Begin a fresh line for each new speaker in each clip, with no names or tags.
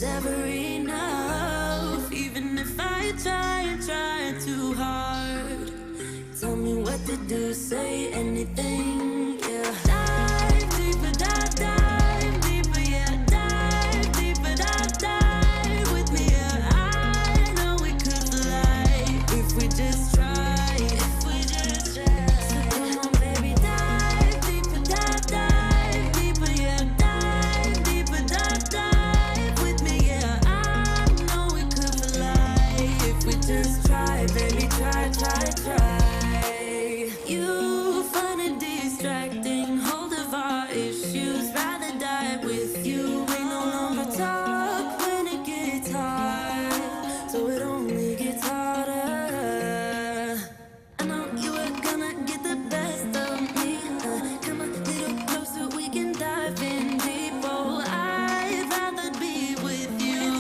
Never enough, even if I try too hard. Tell me what to do, say anything, yeah. Dive deeper, dive deeper, yeah. Dive deeper, dive with me, yeah. I know we could fly if we just try, if we just try. So come on, baby, dive deeper, dive deeper, yeah. Dive deeper, dive with me, yeah. I know we could fly if we just try, baby, try. You find it distracting, hold of our issues, rather die with you. We no longer talk when it gets hard, so it only gets harder. I know you were gonna get the best of me. Come a little closer, we can dive in deep. Oh, I'd rather be with you,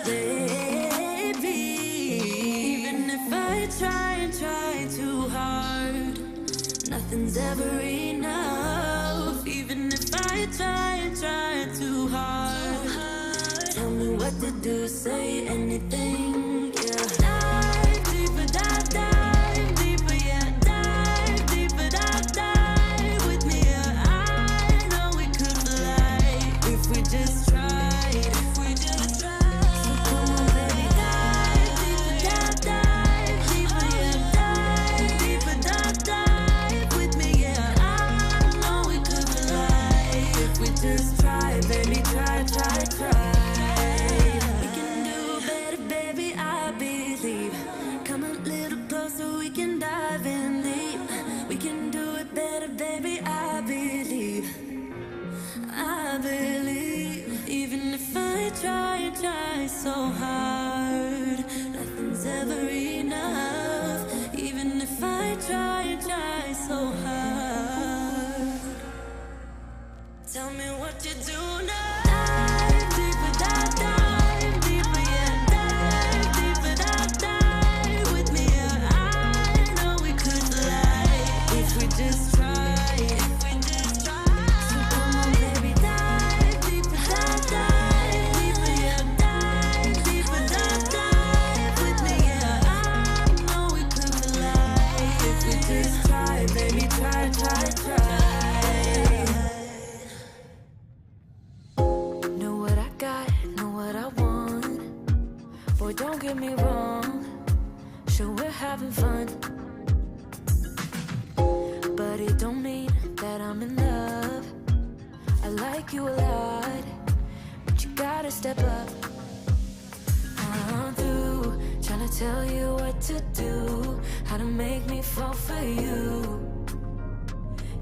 baby. Even if I try too hard, nothing's ever enough. Even if I try too hard. Tell me what to do, say anything, yeah. Dive deeper, dive deeper, yeah. Dive deeper, dive with me, yeah. I know we could fly if we just tried, if we just tried. So come on, baby, dive deeper, dive deeper, yeah. Dive deeper, dive with me, yeah. I know we could fly if we just try, baby, try. We can do better, baby, I believe. Come a little closer, we can dive in deep. We can do it better, baby, I believe. I believe. Even if I try so hard, nothing's ever enough. Even if I try so hard. Tell me what to do now. Dive deeper, dive deeper, yeah. Dive deeper, dive with me, yeah. I know we could fly if we just try, if we just try. So come on, baby, dive deeper, dive deeper, yeah. Dive deeper, dive with me, yeah. I know we could fly if we just try, baby, try. Know what I got, know what I want. Boy, don't get me wrong, sure we're having fun, but it don't mean that I'm in love. I like you a lot, but you gotta step up. I'm through trying to tell you what to do, how to make me fall for you.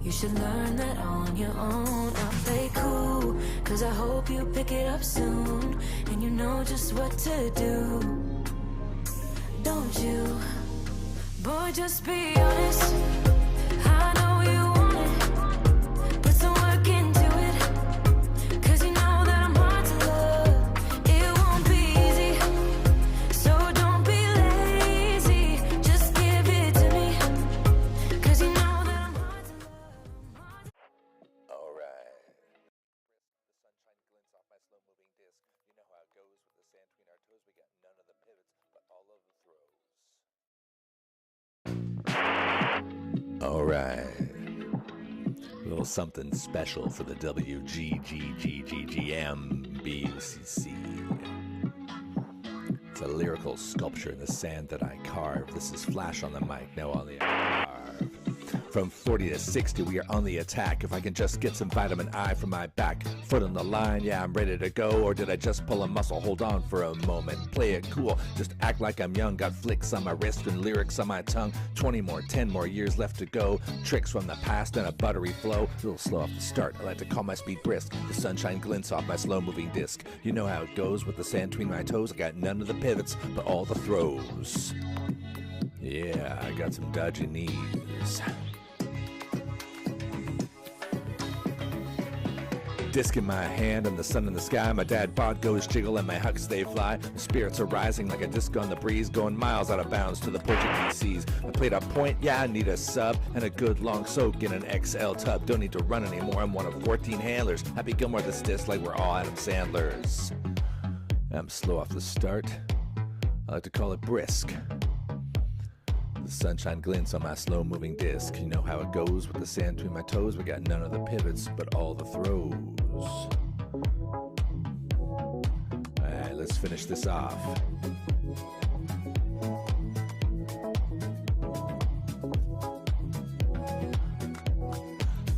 You should learn that on your own. I'll play cool, cause I hope you pick it up soon, and you know just what to do, don't you? Boy, just be honest. I know you want it, put some work into it, cause you know that I'm hard to love. It won't be easy, so don't be lazy. Just give it to me, cause you know that I'm hard to love.
Alright. The sunshine glints off my slow-moving disc. You know how it goes with the sand between our toes. We got none of the pivots, but all of the throws. Alright. A little something special for the WGGGMBUCC. It's a lyrical sculpture in the sand that I carve. This is Flash on the mic, now on the carve. From 40 to 60, we are on the attack. If I can just get some vitamin I from my back. Foot on the line, yeah, I'm ready to go. Or did I just pull a muscle? Hold on for a moment. Play it cool, just act like I'm young. Got flicks on my wrist and lyrics on my tongue. 20 more, 10 more years left to go. Tricks from the past and a buttery flow. A little slow off the start, I like to call my speed brisk. The sunshine glints off my slow-moving disc. You know how it goes with the sand between my toes. I got none of the pivots, but all the throws. Yeah, I got some dodgy knees. Disc in my hand and the sun in the sky. My dad bod goes jiggle and my hucks they fly. The spirits are rising like a disc on the breeze, going miles out of bounds to the Portuguese seas. I played a point, yeah, I need a sub and a good long soak in an XL tub. Don't need to run anymore, I'm one of 14 handlers. Happy Gilmore this disc like we're all Adam Sandlers. I'm slow off the start. I like to call it brisk. The sunshine glints on my slow-moving disc. You know how it goes with the sand between my toes. We got none of the pivots, but all the throws. Alright, let's finish this off.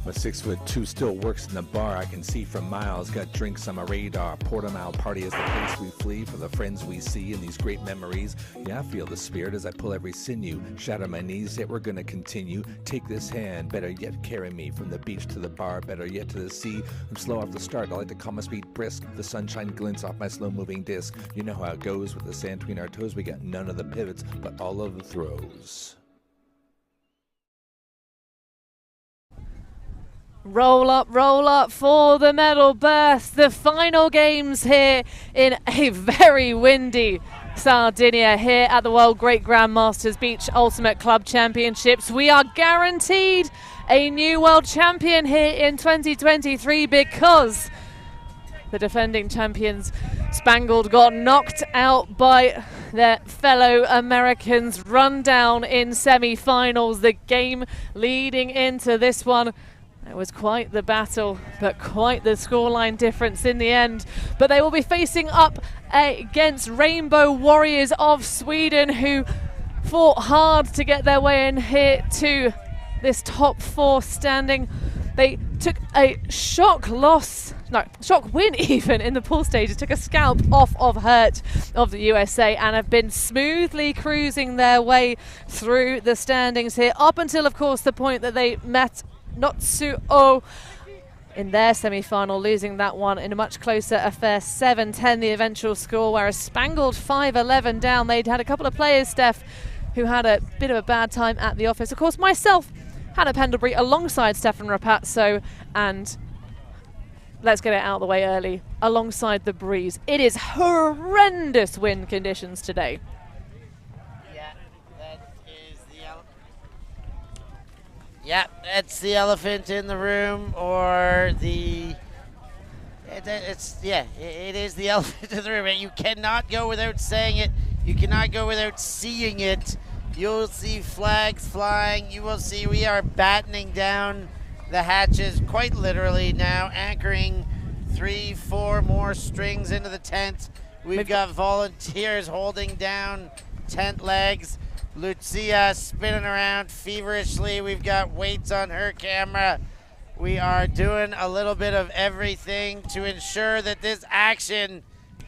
My 6'2" still works in the bar. I can see from miles. Got drinks on my radar. Portimao party is the place we flee for the friends we see in these great memories. Yeah, I feel the spirit as I pull every sinew. Shatter my knees, yet we're gonna continue. Take this hand, better yet carry me from the beach to the bar, better yet to the sea. I'm slow off the start. I like to call my speed brisk. The sunshine glints off my slow-moving disc. You know how it goes with the sand between our toes. We got none of the pivots, but all of the throws.
Roll up for the medal burst. The final games here in a very windy Sardinia here at the World Great Grandmasters Beach Ultimate Club Championships. We are guaranteed a new world champion here in 2023 because the defending champions Spangled got knocked out by their fellow Americans, run down in semi-finals. The game leading into this one, it was quite the battle, but quite the scoreline difference in the end. But they will be facing up against Rainbow Warriors of Sweden, who fought hard to get their way in here to this top 4 standing. They took a shock win even in the pool stages, took a scalp off of Hurt of the USA and have been smoothly cruising their way through the standings here up until, of course, the point that they met Natsuo in their semi-final, losing that one in a much closer affair, 7-10 the eventual score, whereas Spangled 5-11 down. They'd had a couple of players, Steph, who had a bit of a bad time at the office. Of course, myself, Hannah Pendlebury alongside Stefan Rapazzo, and let's get it out of the way early, alongside the breeze. It is horrendous wind conditions today.
Yeah, that's the elephant in the room, or the... it is the elephant in the room. You cannot go without saying it. You cannot go without seeing it. You'll see flags flying. You will see we are battening down the hatches, quite literally now, anchoring 3-4 more strings into the tent. We've got volunteers holding down tent legs. Lucia spinning around feverishly. We've got weights on her camera. We are doing a little bit of everything to ensure that this action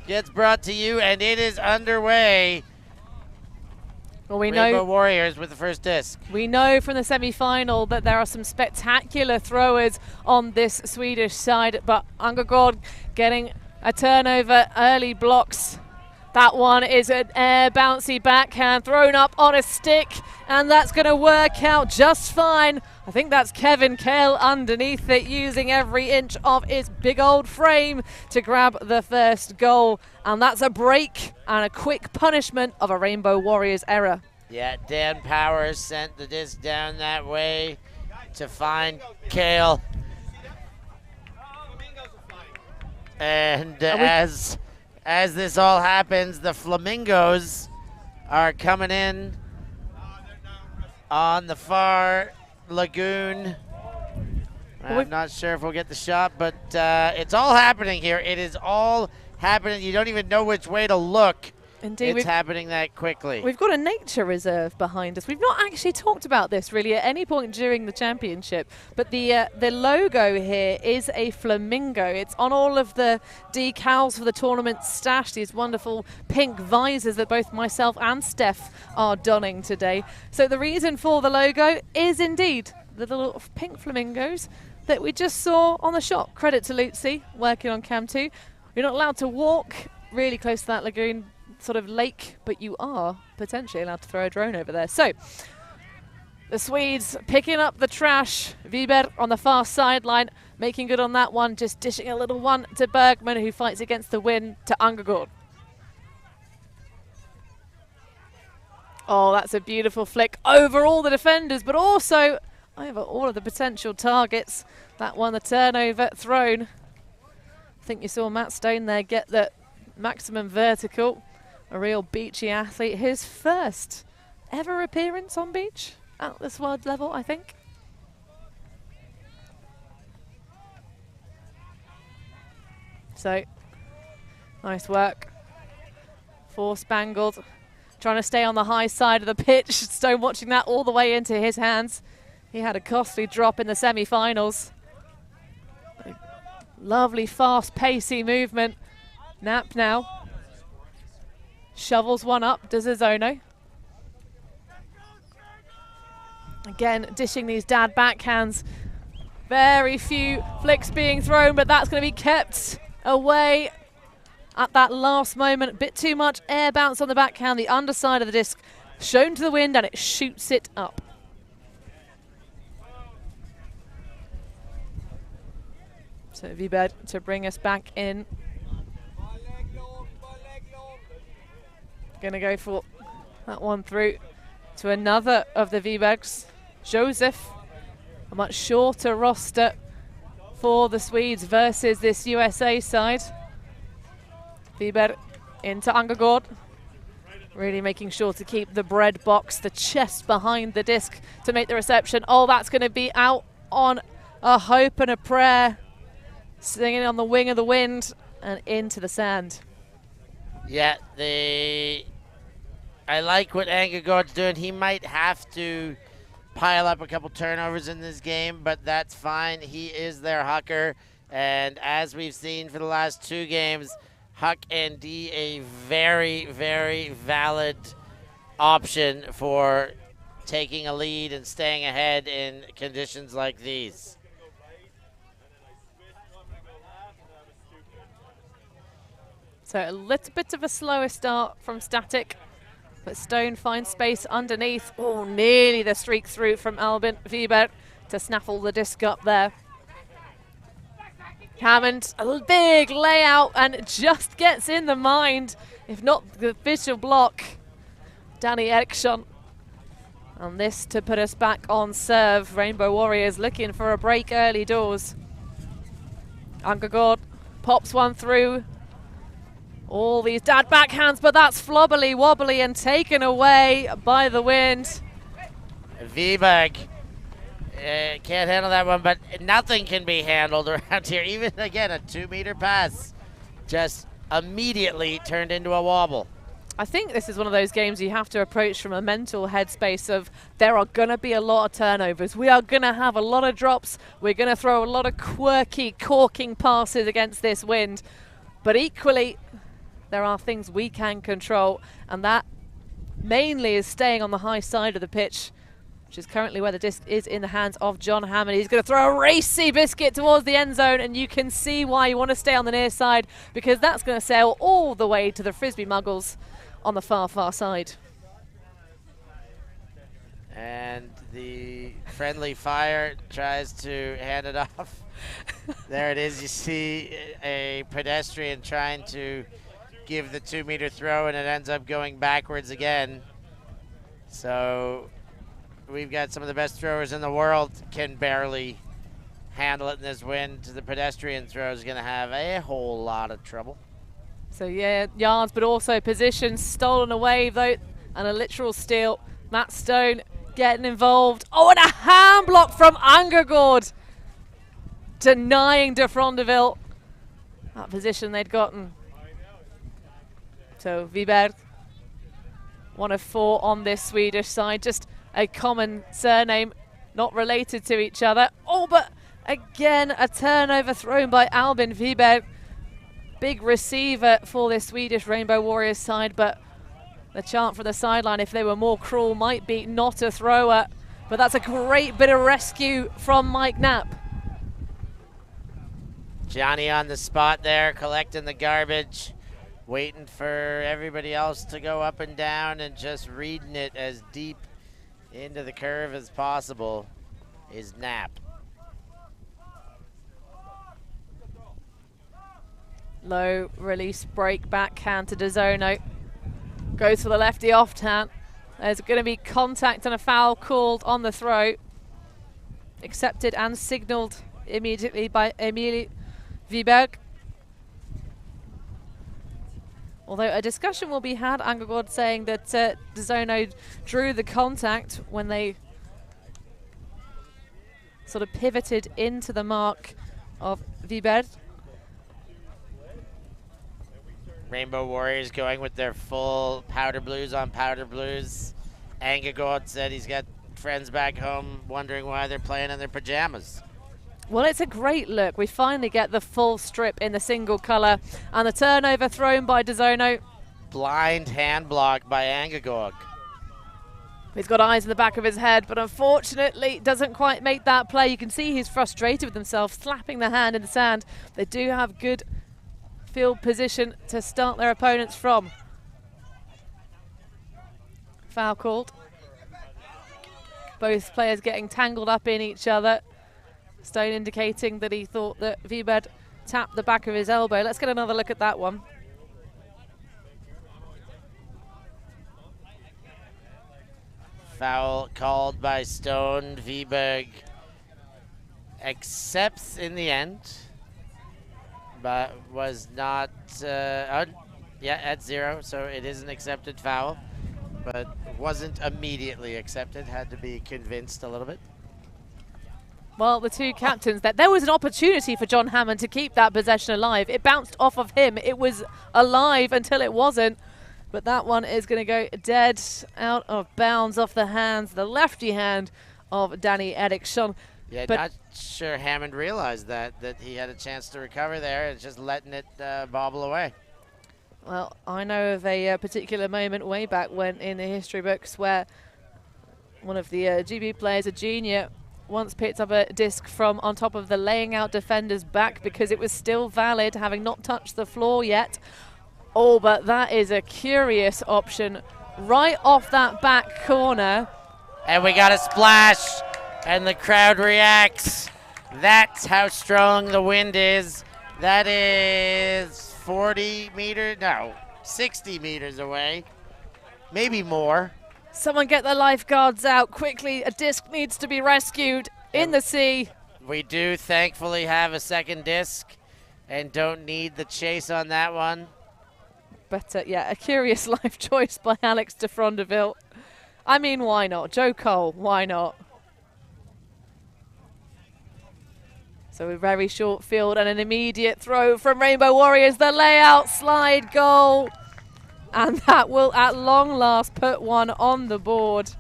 gets brought to you, and it is underway.
Well, we
Rainbow
know
Warriors with the first disc.
We know from the semi-final that there are some spectacular throwers on this Swedish side, but Angergaard getting a turnover, early blocks. That one is an air bouncy backhand thrown up on a stick, and that's going to work out just fine. I think that's Kevin Kale underneath it, using every inch of his big old frame to grab the first goal. And that's a break and a quick punishment of a Rainbow Warriors error.
Yeah, Dan Powers sent the disc down that way to find Kale. And as this all happens, the Flamingos are coming in on the far lagoon. I'm not sure if we'll get the shot, but it's all happening here. It is all happening. You don't even know which way to look.
Indeed,
it's happening that quickly.
We've got a nature reserve behind us. We've not actually talked about this really at any point during the championship, but the logo here is a flamingo. It's on all of the decals for the tournament stash, these wonderful pink visors that both myself and Steph are donning today. So the reason for the logo is indeed the little pink flamingos that we just saw on the shot. Credit to Lucy, working on cam 2. You're not allowed to walk really close to that lagoon sort of lake, but you are potentially allowed to throw a drone over there. So the Swedes picking up the trash. Wiberg on the far sideline, making good on that one, just dishing a little one to Bergman, who fights against the wind, to Angergaard. Oh, that's a beautiful flick over all the defenders, but also over all of the potential targets. That one, the turnover thrown. I think you saw Matt Stone there get the maximum vertical. A real beachy athlete. His first ever appearance on beach at this world level, I think. So, nice work for Spangled. Trying to stay on the high side of the pitch. Stone watching that all the way into his hands. He had a costly drop in the semi-finals. Lovely, fast, pacey movement. Knapp now. Shovels one up, does Azono. Again, dishing these dad backhands. Very few flicks being thrown, but that's going to be kept away at that last moment. A bit too much air bounce on the backhand. The underside of the disc shown to the wind, and it shoots it up. So Wiberg to bring us back in. Going to go for that one through to another of the Wibergs. Joseph, a much shorter roster for the Swedes versus this USA side. Wiberg into Angergaard. Really making sure to keep the bread box, the chest behind the disc to make the reception. Oh, that's going to be out on a hope and a prayer. Singing on the wing of the wind and into the sand.
Yeah, I like what Angergaard's doing. He might have to pile up a couple turnovers in this game, but that's fine. He is their hucker, and as we've seen for the last 2 games, Huck and D a very, very valid option for taking a lead and staying ahead in conditions like these.
So a little bit of a slower start from Static, but Stone finds space underneath. Oh, nearly the streak through from Albin Wiberg to snaffle the disc up there. Hammond, a big layout, and just gets in the mind, if not the visual block. Danny Eriksson. And this to put us back on serve. Rainbow Warriors looking for a break early doors. Angergaard pops one through. All these dad backhands, but that's flobbly, wobbly, and taken away by the wind.
Wiberg can't handle that one, but nothing can be handled around here. Even, again, a 2-meter pass just immediately turned into a wobble.
I think this is one of those games you have to approach from a mental headspace of there are going to be a lot of turnovers. We are going to have a lot of drops. We're going to throw a lot of quirky, corking passes against this wind. But equally, there are things we can control, and that mainly is staying on the high side of the pitch, which is currently where the disc is in the hands of John Hammond. He's going to throw a racy biscuit towards the end zone, and you can see why you want to stay on the near side, because that's going to sail all the way to the Frisbee Muggles on the far, far side.
And the friendly fire tries to hand it off. There it is. You see a pedestrian trying to give the 2-meter throw, and it ends up going backwards again. So we've got some of the best throwers in the world can barely handle it in this wind. The pedestrian throw is going to have a whole lot of trouble.
So yeah, yards, but also positions stolen away though, and a literal steal. Matt Stone getting involved. Oh, and a hand block from Angergaard, denying de Frondeville that position they'd gotten. So Wiberg, 1 of 4 on this Swedish side, just a common surname, not related to each other. Oh, but again, a turnover thrown by Albin Wiberg. Big receiver for this Swedish Rainbow Warriors side, but the chant from the sideline, if they were more cruel, might be not a thrower. But that's a great bit of rescue from Mike Knapp.
Johnny on the spot there, collecting the garbage, waiting for everybody else to go up and down, and just reading it as deep into the curve as possible is Knapp.
Low release break backhand to DeZono. Goes for the lefty offhand. There's going to be contact and a foul called on the throw. Accepted and signalled immediately by Emil Wiberg. Although a discussion will be had, Angagod saying that DAZN drew the contact when they sort of pivoted into the mark of Vibert.
Rainbow Warriors going with their full powder blues on powder blues. Angagod said he's got friends back home wondering why they're playing in their pajamas.
Well, it's a great look. We finally get the full strip in the single colour, and the turnover thrown by DAZN.
Blind hand block by Angagod.
He's got eyes in the back of his head, but unfortunately doesn't quite make that play. You can see he's frustrated with himself, slapping the hand in the sand. They do have good field position to start their opponents from. Foul called. Both players getting tangled up in each other. Stone indicating that he thought that Vibert tapped the back of his elbow. Let's get another look at that one.
Foul called by Stone. Viberg accepts in the end, but was not, at 0, so it is an accepted foul, but wasn't immediately accepted, had to be convinced a little bit.
Well, the two captains, there was an opportunity for John Hammond to keep that possession alive. It bounced off of him. It was alive until it wasn't. But that one is going to go dead out of bounds off the hands, the lefty hand of Danny Eriksson.
Yeah, but not sure Hammond realized that he had a chance to recover there. It's just letting it bobble away.
Well, I know of a particular moment way back when in the history books where one of the GB players, a junior, once picked up a disc from on top of the laying out defender's back because it was still valid, having not touched the floor yet. Oh, but that is a curious option right off that back corner.
And we got a splash, and the crowd reacts. That's how strong the wind is. That is 40 meters, no, 60 meters away, maybe more.
Someone get the lifeguards out quickly. A disc needs to be rescued in the sea.
We do thankfully have a second disc and don't need the chase on that one.
But yeah, a curious life choice by Alex de Frondeville. I mean, why not? Joe Cole, why not? So a very short field and an immediate throw from Rainbow Warriors. The layout slide goal. And that will at long last put one on the board.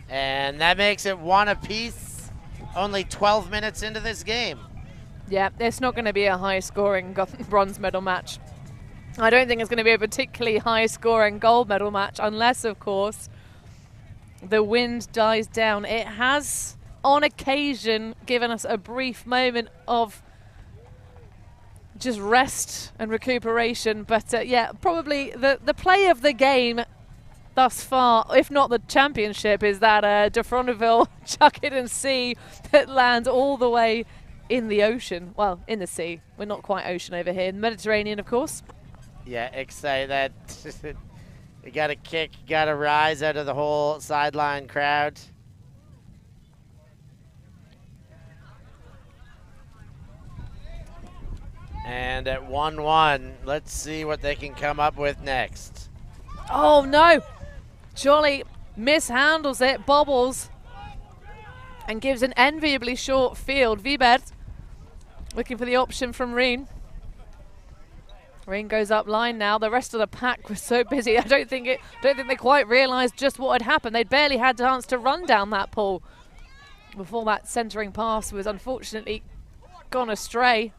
And that makes it one apiece. Only 12 minutes into this game.
Yeah, it's not going to be a high-scoring bronze medal match. I don't think it's going to be a particularly high-scoring gold medal match, unless, of course, the wind dies down. It has, on occasion, given us a brief moment of just rest and recuperation. But, yeah, probably the play of the game thus far, if not the championship, is that de Frondeville chuck it and see that lands all the way in the ocean. Well, in the sea. We're not quite ocean over here. In the Mediterranean, of course.
Yeah, excited that you got to kick, you got to rise out of the whole sideline crowd. And at 1-1, let's see what they can come up with next.
Oh, no. Jolly mishandles it, bobbles, and gives an enviably short field. Vibert looking for the option from Reen. Reen goes up line now. The rest of the pack was so busy. I don't think they quite realised just what had happened. They'd barely had a chance to run down that pool before that centering pass was unfortunately gone astray.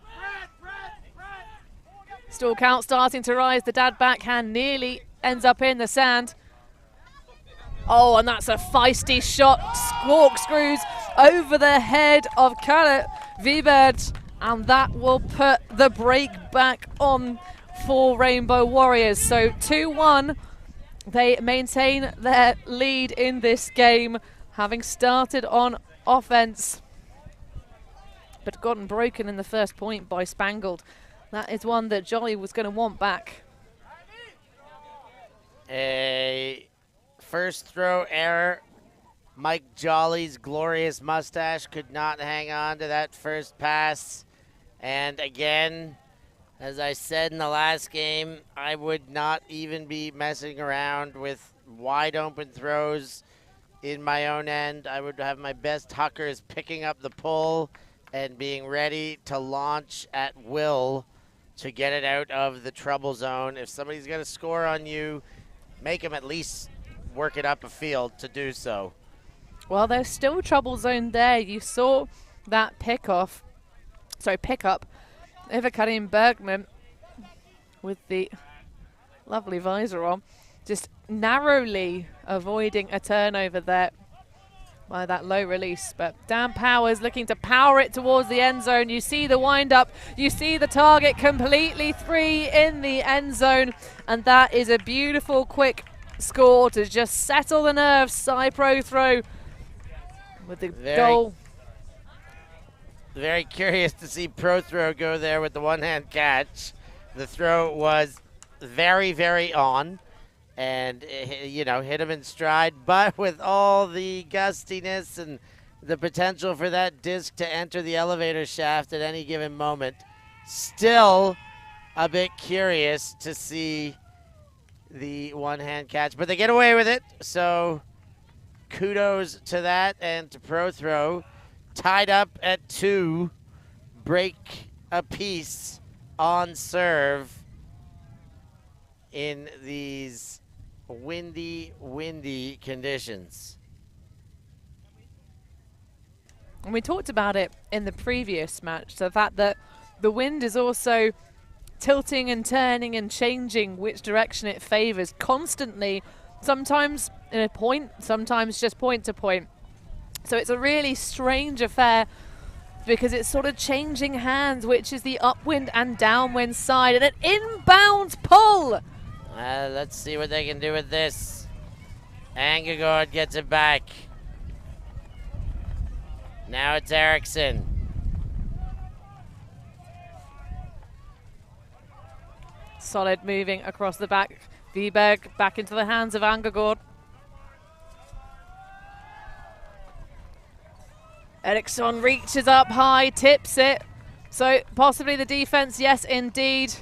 Still count starting to rise. The dad backhand nearly ends up in the sand. Oh, and that's a feisty shot. Corkscrews over the head of Kalle Vibert. And that will put the break back on for Rainbow Warriors. So 2-1. They maintain their lead in this game, having started on offense, but gotten broken in the first point by Spangled. That is one that Jolly was going to want back.
A first throw error Mike Jolly's glorious mustache could not hang on to that first pass. And again, as I said in the last game, I would not even be messing around with wide open throws in my own end. I would have my best huckers picking up the pull and being ready to launch at will to get it out of the trouble zone. If somebody's going to score on you, make them at least work it up a field to do so.
Well, there's still trouble zone there. You saw that pickup over Karim Bergman with the lovely visor on, just narrowly avoiding a turnover there by that low release. But Dan Powers looking to power it towards the end zone. You see the wind up, you see the target completely free in the end zone, and that is a beautiful quick score to just settle the nerves. Pro throw with the goal.
Very curious to see Pro throw go there with the one-hand catch. The throw was very, very on, and you know, hit him in stride, but with all the gustiness and the potential for that disc to enter the elevator shaft at any given moment. Still a bit curious to see the one-hand catch, but they get away with it, so kudos to that and to Pro throw. Tied up at 2, break apiece on serve in these windy conditions.
And we talked about it in the previous match, the fact that the wind is also tilting and turning and changing which direction it favors constantly, sometimes in a point, sometimes just point to point. So it's a really strange affair because it's sort of changing hands, which is the upwind and downwind side, and an inbound pull.
Let's see what they can do with this. Angegård gets it back. Now it's Eriksson.
Solid moving across the back. Wiberg back into the hands of Angegård. Eriksson reaches up high, tips it. So possibly the defense, yes indeed.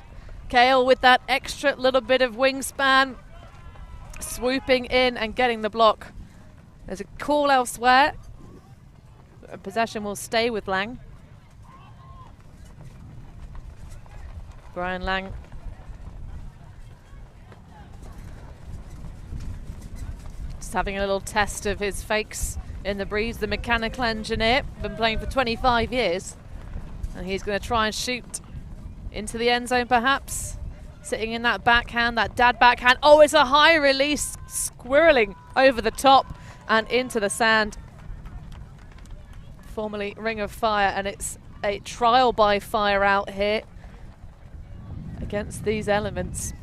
Kale with that extra little bit of wingspan, swooping in and getting the block. There's a call elsewhere. Possession will stay with Lang. Brian Lang. Just having a little test of his fakes in the breeze. The mechanical engineer, been playing for 25 years. And he's going to try and shoot into the end zone perhaps. Sitting in that backhand, that dad backhand. Oh, it's a high release, squirreling over the top and into the sand. Formerly Ring of Fire, and it's a trial by fire out here against these elements.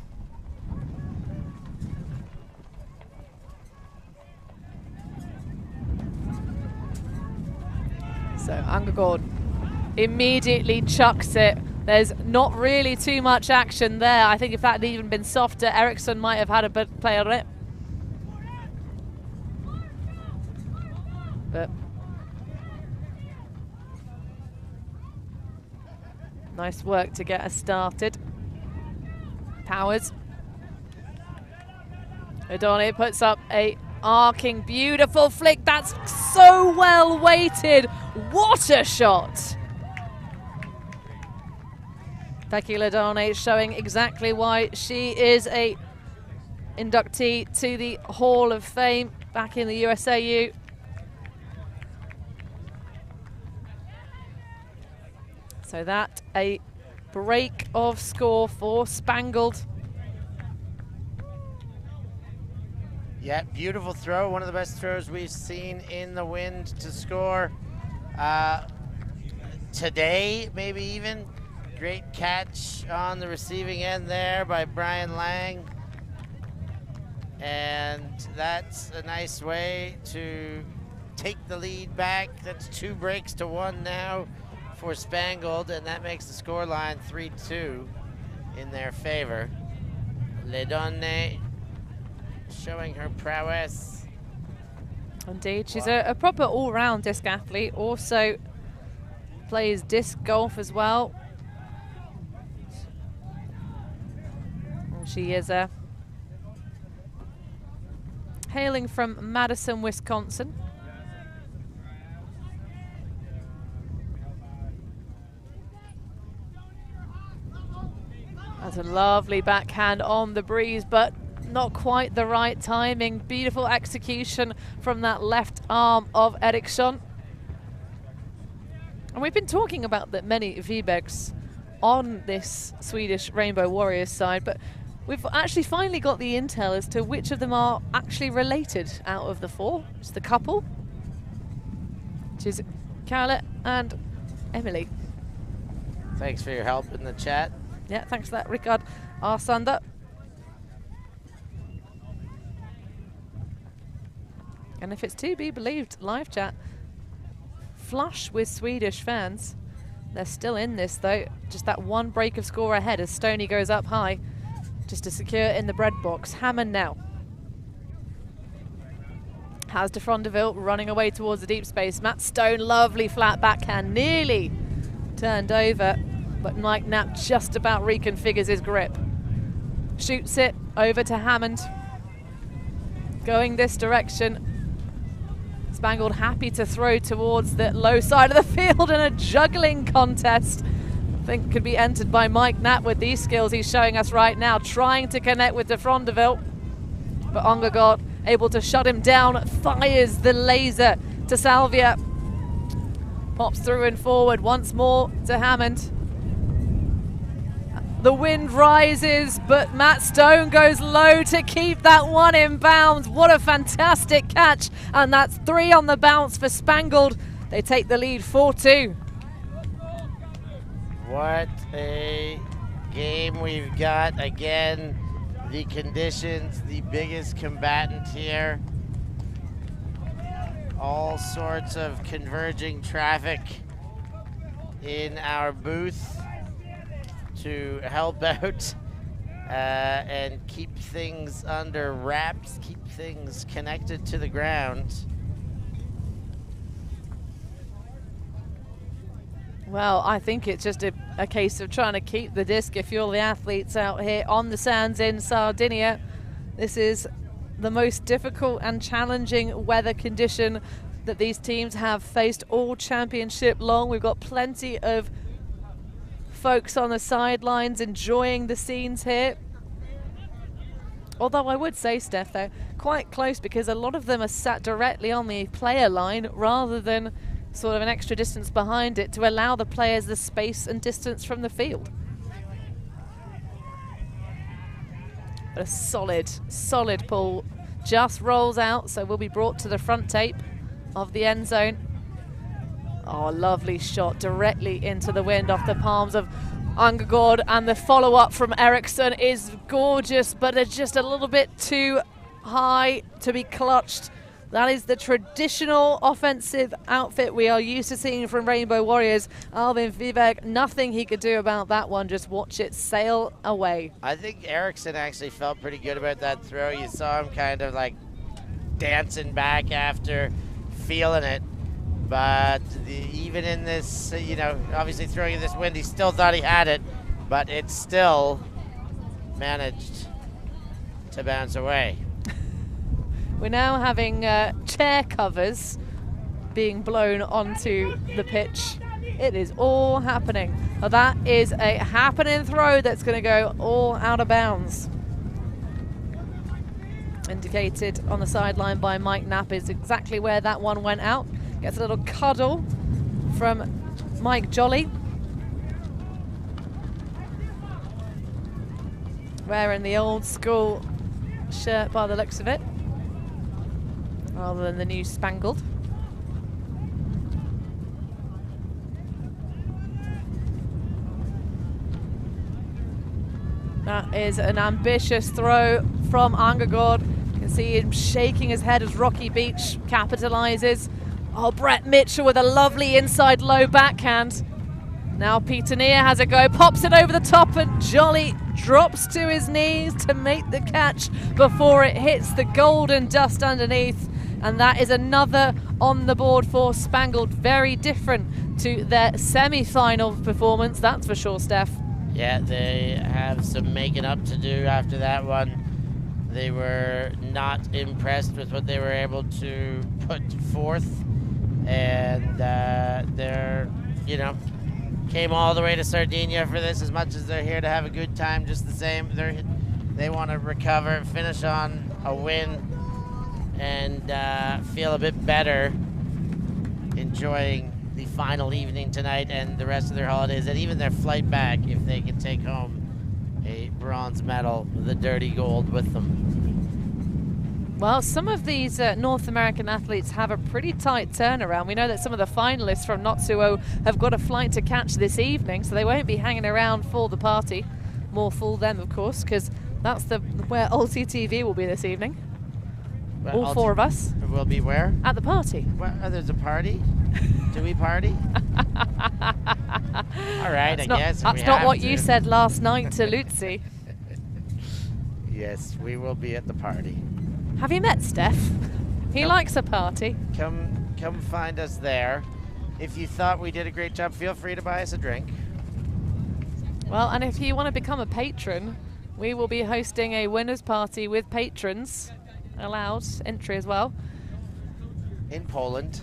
So Angegård immediately chucks it. There's not really too much action there. I think if that had even been softer, Eriksson might have had a bit play on it. But nice work to get us started. Powers. O'Donnell puts up a arcing, beautiful flick. That's so well weighted. What a shot. Becky Ladone showing exactly why she is a inductee to the Hall of Fame back in the USAU. So that a break of score for Spangled.
Yeah, beautiful throw. One of the best throws we've seen in the wind to score today, maybe even. Great catch on the receiving end there by Brian Lang. And that's a nice way to take the lead back. That's 2 breaks to 1 now for Spangled, and that makes the scoreline 3-2 in their favor. Ledonne showing her prowess.
Indeed, she's a proper all-round disc athlete. Also plays disc golf as well. She is hailing from Madison, Wisconsin. That's a lovely backhand on the breeze, but not quite the right timing. Beautiful execution from that left arm of Eriksson. And we've been talking about the many Vibegs on this Swedish Rainbow Warriors side, but we've actually finally got the intel as to which of them are actually related out of the four. It's the couple, which is Carla and Emily.
Thanks for your help in the chat.
Yeah, thanks for that, Rickard Arsander. And if it's to be believed, live chat, flush with Swedish fans. They're still in this though, just that one break of score ahead as Stoney goes up high, just to secure in the bread box. Hammond now. Has de Frondeville running away towards the deep space. Matt Stone, lovely flat backhand, nearly turned over, but Mike Knapp just about reconfigures his grip. Shoots it over to Hammond. Going this direction. Spangled happy to throw towards the low side of the field in a juggling contest. I think could be entered by Mike Knapp with these skills he's showing us right now, trying to connect with de Frondeville. But Ongegaard able to shut him down, fires the laser to Salvia. Pops through and forward once more to Hammond. The wind rises, but Matt Stone goes low to keep that one in bounds. What a fantastic catch. And that's 3 on the bounce for Spangled. They take the lead 4-2.
What a game we've got. Again, the conditions, the biggest combatant here. All sorts of converging traffic in our booth to help out and keep things under wraps, keep things connected to the ground.
Well, I think it's just a case of trying to keep the disc if you're the athletes out here on the sands in Sardinia. This is the most difficult and challenging weather condition that these teams have faced all championship long. We've got plenty of folks on the sidelines enjoying the scenes here. Although I would say, Steph, though, quite close because a lot of them are sat directly on the player line rather than sort of an extra distance behind it to allow the players the space and distance from the field. But a solid pull just rolls out, so will be brought to the front tape of the end zone. Oh, lovely shot directly into the wind off the palms of Ongegaard, and the follow-up from Eriksson is gorgeous, but it's just a little bit too high to be clutched. That is the traditional offensive outfit we are used to seeing from Rainbow Warriors. Alvin Vivek, nothing he could do about that one, just watch it sail away.
I think Eriksson actually felt pretty good about that throw. You saw him kind of like dancing back after feeling it. But even in this, you know, obviously throwing in this wind, he still thought he had it, but it still managed to bounce away.
We're now having chair covers being blown onto the pitch. It is all happening. Now that is a happening throw that's going to go all out of bounds. Indicated on the sideline by Mike Knapp is exactly where that one went out. Gets a little cuddle from Mike Jolly. Wearing the old school shirt by the looks of it, rather than the new Spangled. That is an ambitious throw from Ongegaard. You can see him shaking his head as Rocky Beach capitalizes. Oh, Brett Mitchell with a lovely inside low backhand. Now Peter Neer has a go, pops it over the top, and Jolly drops to his knees to make the catch before it hits the golden dust underneath. And that is another on the board for Spangled. Very different to their semi-final performance, that's for sure, Steph.
Yeah, they have some making up to do after that one. They were not impressed with what they were able to put forth, and they're, you know, came all the way to Sardinia for this. As much as they're here to have a good time, just the same, they want to recover, finish on a win, and feel a bit better, enjoying the final evening tonight and the rest of their holidays, and even their flight back, if they can take home a bronze medal, the dirty gold with them.
Well, some of these North American athletes have a pretty tight turnaround. We know that some of the finalists from Natsuo have got a flight to catch this evening, so they won't be hanging around for the party. More for them, of course, because that's where UltiTV will be this evening.
Well,
all four of us.
Will be where?
At the party.
Well, there's a party? Do we party? All right,
that's
I guess.
That's not what you said last night to Lutzi.
Yes, we will be at the party.
Have you met Steph? He likes a party.
Come find us there. If you thought we did a great job, feel free to buy us a drink.
Well, and if you want to become a patron, we will be hosting a winners party with patrons. Allowed entry as well.
In Poland.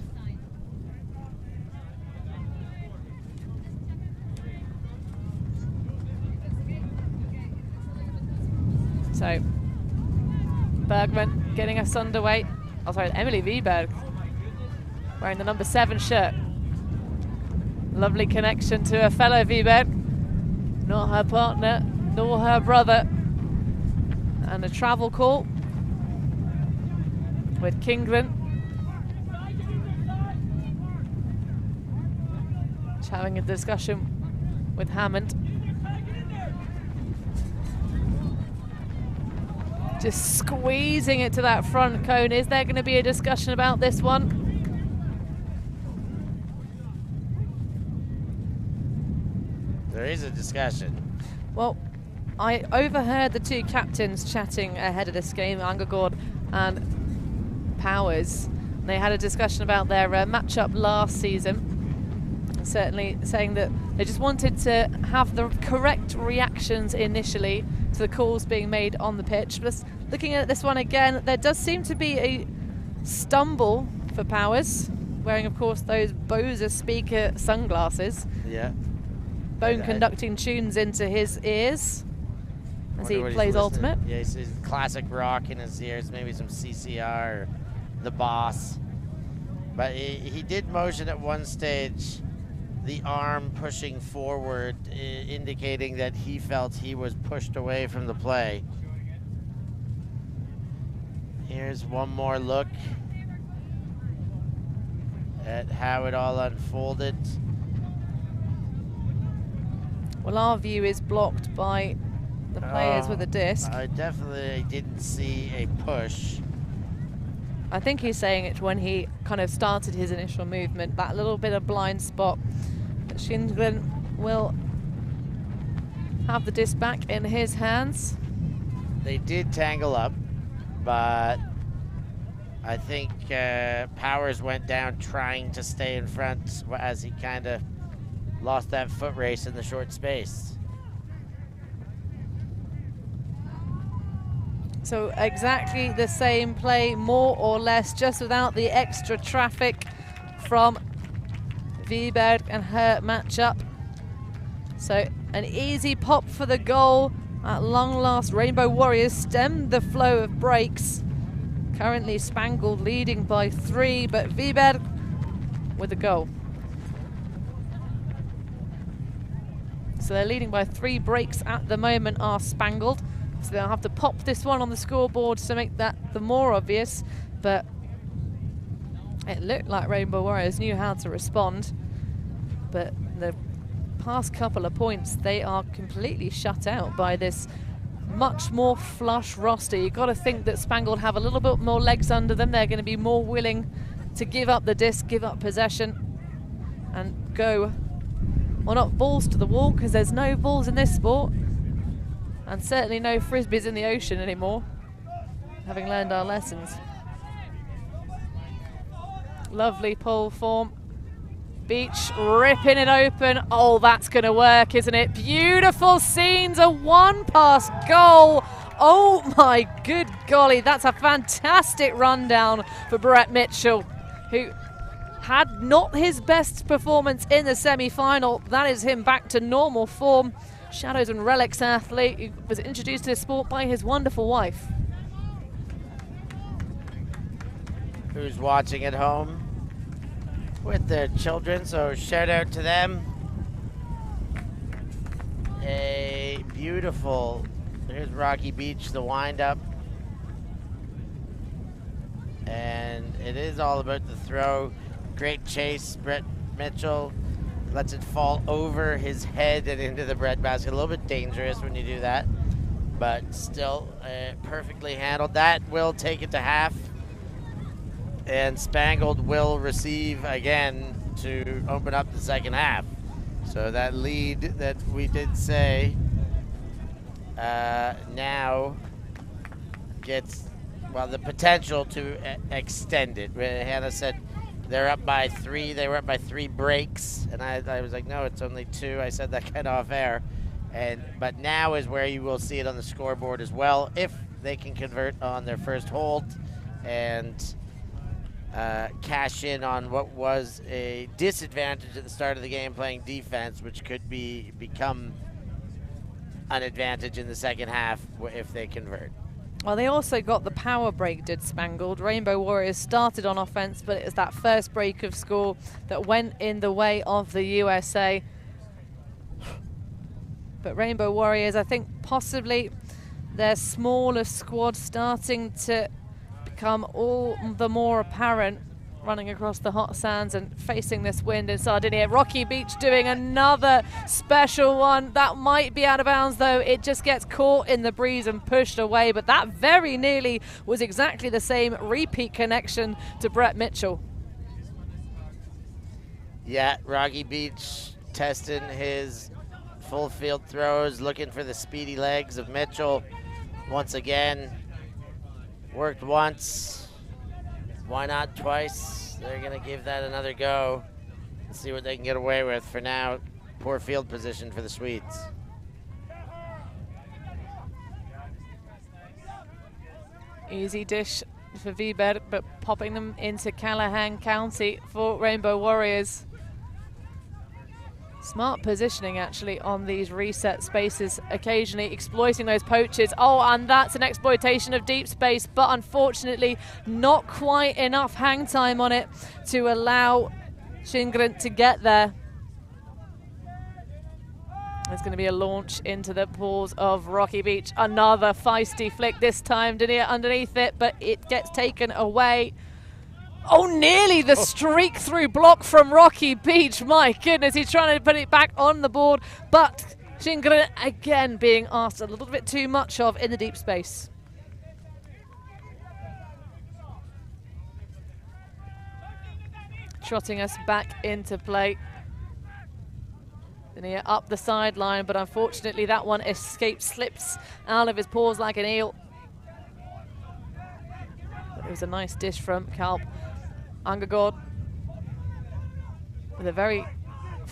So, Bergman getting us underway. Oh, sorry, Emily Wiberg wearing the number 7 shirt. Lovely connection to her fellow Wiberg. Not her partner, nor her brother. And a travel call with Kingren. Just having a discussion with Hammond. Just squeezing it to that front cone. Is there going to be a discussion about this one?
There is a discussion.
Well, I overheard the two captains chatting ahead of this game, Angegård and Powers. They had a discussion about their matchup last season, certainly saying that they just wanted to have the correct reactions initially to the calls being made on the pitch. But looking at this one again, there does seem to be a stumble for Powers, wearing of course those Bose speaker sunglasses.
Yeah.
Bone conducting tunes into his ears as he plays Ultimate.
Yeah, he's classic rock in his ears, maybe some CCR or the Boss. But he did motion at one stage, the arm pushing forward, indicating that he felt he was pushed away from the play. Here's one more look at how it all unfolded.
Well, our view is blocked by the players with a disc.
I definitely didn't see a push.
I think he's saying it when he kind of started his initial movement, that little bit of blind spot. But Schindlen will have the disc back in his hands.
They did tangle up, but I think Powers went down trying to stay in front as he kind of lost that foot race in the short space.
So exactly the same play, more or less, just without the extra traffic from Wiberg and her matchup. So an easy pop for the goal. At long last, Rainbow Warriors stemmed the flow of breaks. Currently Spangled leading by 3, but Wiberg with a goal. So they're leading by 3 breaks at the moment, are Spangled. So they'll have to pop this one on the scoreboard to make that the more obvious. But it looked like Rainbow Warriors knew how to respond. But the past couple of points, they are completely shut out by this much more flush roster. You've got to think that Spangled have a little bit more legs under them. They're going to be more willing to give up the disc, give up possession, and go, well, not balls to the wall, because there's no balls in this sport, and certainly no Frisbees in the ocean anymore, having learned our lessons. Lovely pull form. Beach ripping it open. Oh, that's going to work, isn't it? Beautiful scenes, a one-pass goal. Oh my good golly, that's a fantastic rundown for Brett Mitchell, who had not his best performance in the semi-final. That is him back to normal form. Shadows and Relics athlete who was introduced to the sport by his wonderful wife.
Who's watching at home with their children, so shout out to them. A beautiful, here's Rocky Beach, the wind up. And it is all about the throw. Great chase, Brett Mitchell lets it fall over his head and into the breadbasket. A little bit dangerous when you do that, but still perfectly handled. That will take it to half. And Spangled will receive again to open up the second half. So that lead that we did say now gets, well, the potential to extend it. Hannah said they're up by 3. They were up by 3 breaks. And I was like, no, it's only 2. I said that kind of off air. But now is where you will see it on the scoreboard as well, if they can convert on their first hold and cash in on what was a disadvantage at the start of the game playing defense, which could become an advantage in the second half if they convert.
Well, they also got the power break, did Spangled. Rainbow Warriors started on offense, but it was that first break of score that went in the way of the USA. But Rainbow Warriors, I think possibly their smaller squad starting to become all the more apparent running across the hot sands and facing this wind in Sardinia. Rocky Beach doing another special one. That might be out of bounds though. It just gets caught in the breeze and pushed away, but that very nearly was exactly the same repeat connection to Brett Mitchell.
Yeah, Rocky Beach testing his full field throws, looking for the speedy legs of Mitchell once again. Worked once, why not twice? They're gonna give that another go and see what they can get away with. For now, poor field position for the Swedes.
Easy dish for Viber, but popping them into Callahan County for Rainbow Warriors. Smart positioning actually on these reset spaces, occasionally exploiting those poaches. Oh, and that's an exploitation of deep space, but unfortunately not quite enough hang time on it to allow Shingren to get there. There's going to be a launch into the paws of Rocky Beach. Another feisty flick, this time Dania underneath it, but it gets taken away. Oh, nearly the streak through block from Rocky Beach. My goodness, he's trying to put it back on the board, but Shingren again being asked a little bit too much of in the deep space. Trotting us back into play. Dania up the sideline, but unfortunately that one slips out of his paws like an eel. But it was a nice dish from Kalp. Angagod with a very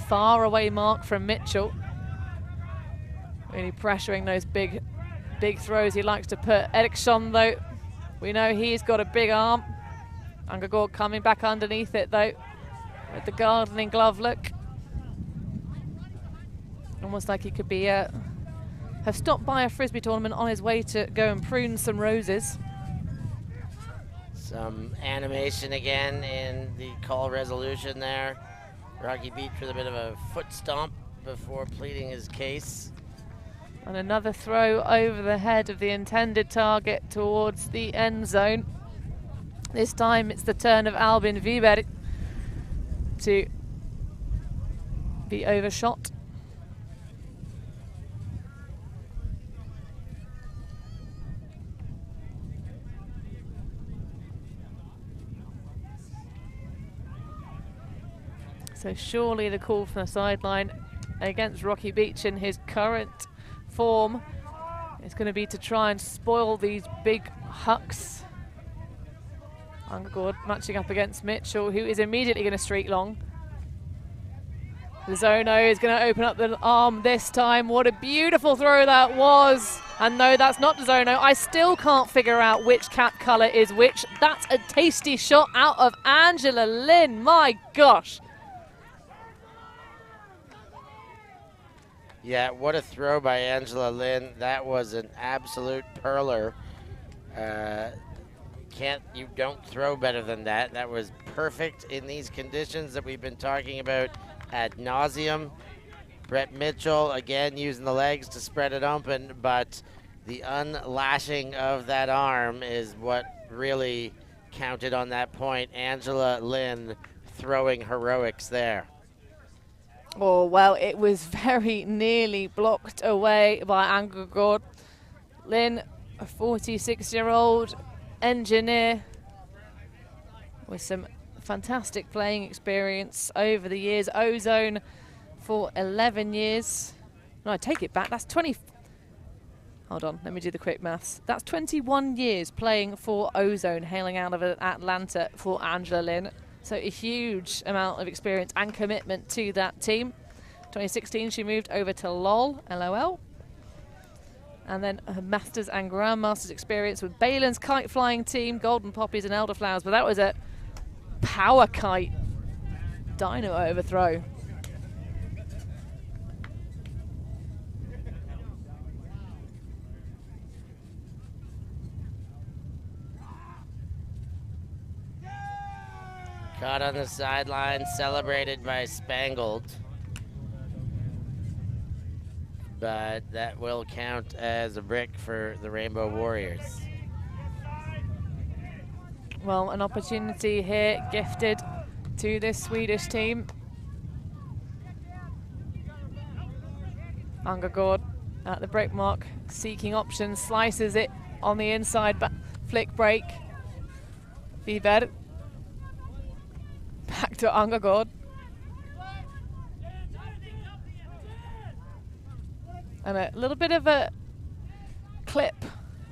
far away mark from Mitchell. Really pressuring those big throws he likes to put. Eriksson though, we know he's got a big arm. Angagod coming back underneath it though, with the gardening glove look. Almost like he could be have stopped by a Frisbee tournament on his way to go and prune some roses.
Some animation again in the call resolution there. Rocky Beach with a bit of a foot stomp before pleading his case.
And another throw over the head of the intended target towards the end zone. This time it's the turn of Albin Wiberg to be overshot. So surely the call from the sideline against Rocky Beach in his current form is going to be to try and spoil these big hucks Angagord matching up against Mitchell, who is immediately going to streak long. Zono is going to open up the arm this time. What a beautiful throw that was. And no, that's not Zono. I still can't figure out which cap colour is which. That's a tasty shot out of Angela Lin. My gosh.
Yeah, what a throw by Angela Lin. That was an absolute perler. You don't throw better than that. That was perfect in these conditions that we've been talking about ad nauseum. Brett Mitchell, again, using the legs to spread it open, but the unlashing of that arm is what really counted on that point. Angela Lin throwing heroics there.
Oh, well, it was very nearly blocked away by Angagord. Lin, a 46-year-old engineer with some fantastic playing experience over the years. Ozone for 11 years. No, I take it back. That's 20. Hold on, let me do the quick maths. That's 21 years playing for Ozone, hailing out of Atlanta for Angela Lin. So a huge amount of experience and commitment to that team. 2016, she moved over to LOL. And then her Masters and Grandmasters experience with Balin's kite flying team, Golden Poppies and Elderflowers. But that was a power kite dynamo overthrow.
Caught on the sideline, celebrated by Spangled. But that will count as a brick for the Rainbow Warriors.
Well, an opportunity here gifted to this Swedish team. Angagord at the break mark, seeking options, slices it on the inside, but flick break. Viber. Back to Angagord. And a little bit of a clip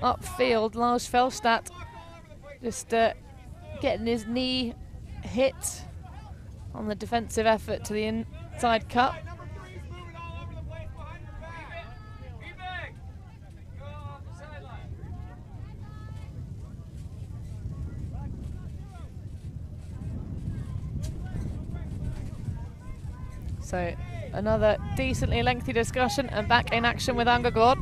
upfield. Lars Felstadt just getting his knee hit on the defensive effort to the inside cut. So another decently lengthy discussion, and back in action with Angagord.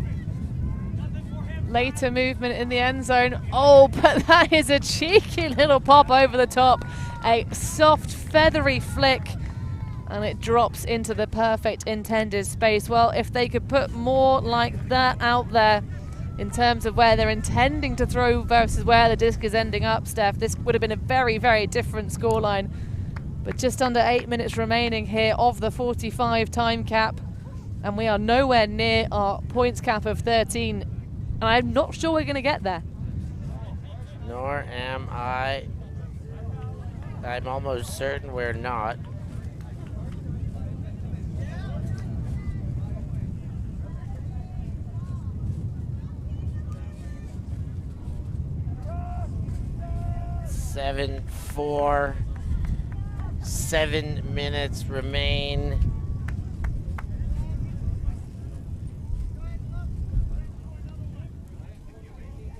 Later movement in the end zone. Oh, but that is a cheeky little pop over the top. A soft, feathery flick, and it drops into the perfect intended space. Well, if they could put more like that out there in terms of where they're intending to throw versus where the disc is ending up, Steph, this would have been a very, very different scoreline. But just under 8 minutes remaining here of the 45 time cap, and we are nowhere near our points cap of 13. And I'm not sure we're going to get there.
Nor am I. I'm almost certain we're not. Seven, 4, 7 minutes remain.